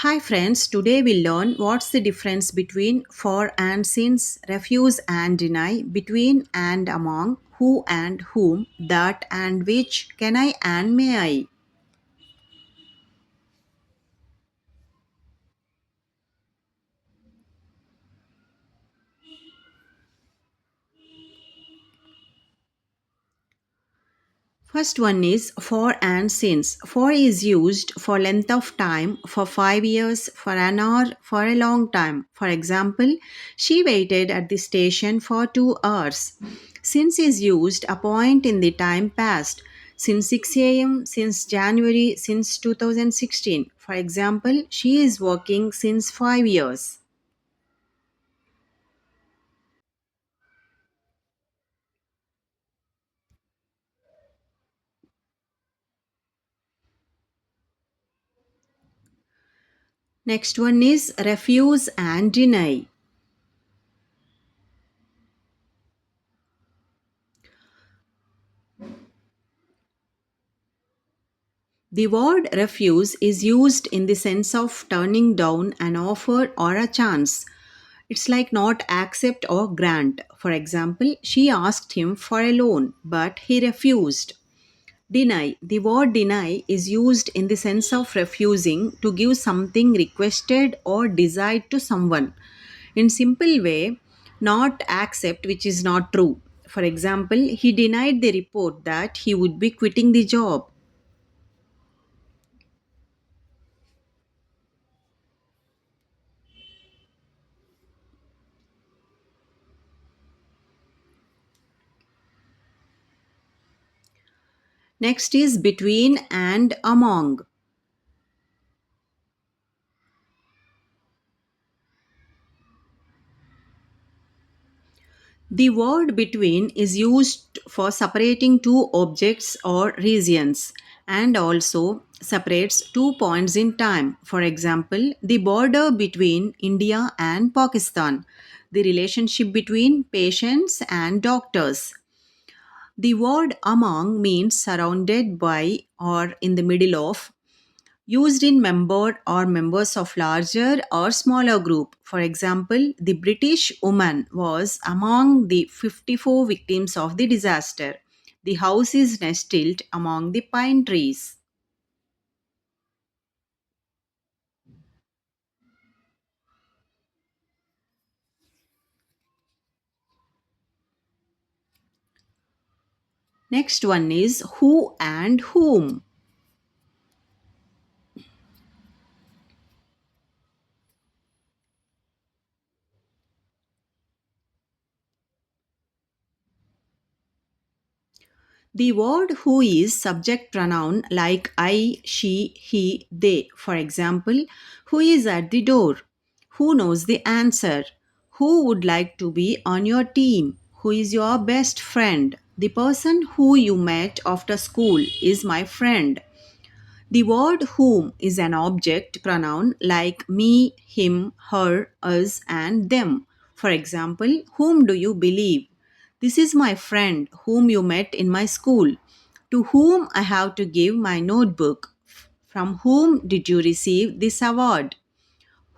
Hi friends, today we learn what's the difference between for and since, refuse and deny, between and among, who and whom, that and which, can I and may I. First one is for and since. For is used for length of time, for 5 years, for an hour, for a long time. For example, she waited at the station for 2 hours. Since is used a point in the time past. Since 6 a.m., since January, since 2016. For example, she is working since 5 years. Next one is refuse and deny. The word refuse is used in the sense of turning down an offer or a chance. It's like not accept or grant. For example, she asked him for a loan, but he refused. Deny. The word deny is used in the sense of refusing to give something requested or desired to someone. In simple way, not accept which is not true. For example, he denied the report that he would be quitting the job. Next is between and among. The word between is used for separating two objects or regions and also separates two points in time. For example, the border between India and Pakistan, the relationship between patients and doctors. The word among means surrounded by or in the middle of, used in member or members of larger or smaller group. For example, the British woman was among the 54 victims of the disaster. The house is nestled among the pine trees. Next one is who and whom. The word who is subject pronoun like I, she, he, they. For example, who is at the door? Who knows the answer? Who would like to be on your team? Who is your best friend? The person who you met after school is my friend. The word whom is an object pronoun like me, him, her, us, and them. For example, whom do you believe? This is my friend whom you met in my school. To whom I have to give my notebook. From whom did you receive this award?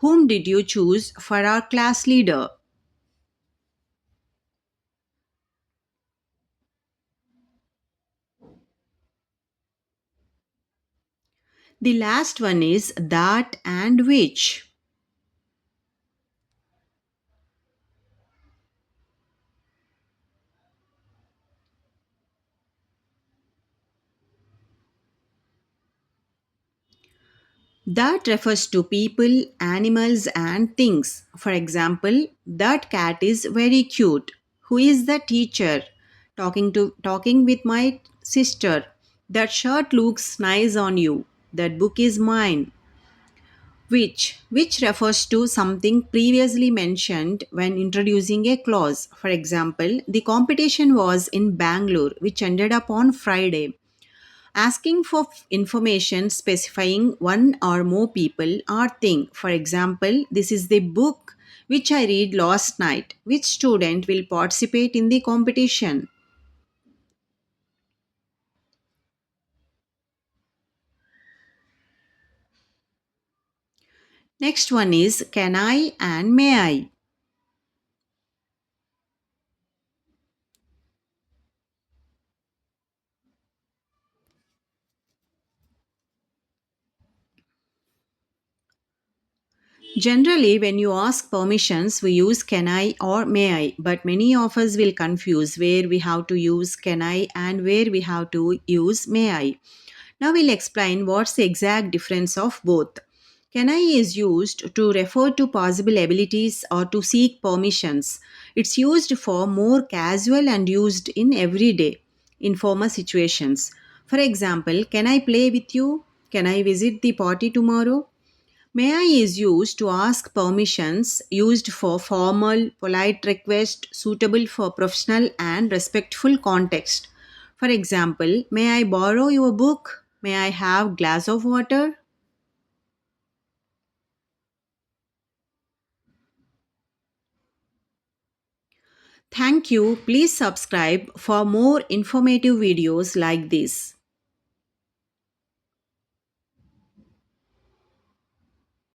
Whom did you choose for our class leader? The last one is that and which. That refers to people, animals, and things. For example, that cat is very cute. Who is the teacher? Talking with my sister. That shirt looks nice on you. That book is mine. Which refers to something previously mentioned when introducing a clause. For example, the competition was in Bangalore, which ended up on Friday. Asking for information specifying one or more people or thing. For example, this is the book which I read last night. Which student will participate in the competition? Next one is can I and may I. Generally, when you ask permissions, we use can I or may I, but many of us will confuse where we have to use can I and where we have to use may I. Now we'll explain what's the exact difference of both. Can I is used to refer to possible abilities or to seek permissions. It's used for more casual and used in everyday, informal situations. For example, can I play with you? Can I visit the party tomorrow? May I is used to ask permissions, used for formal, polite request, suitable for professional and respectful context. For example, may I borrow your book? May I have glass of water? Thank you. Please subscribe for more informative videos like this.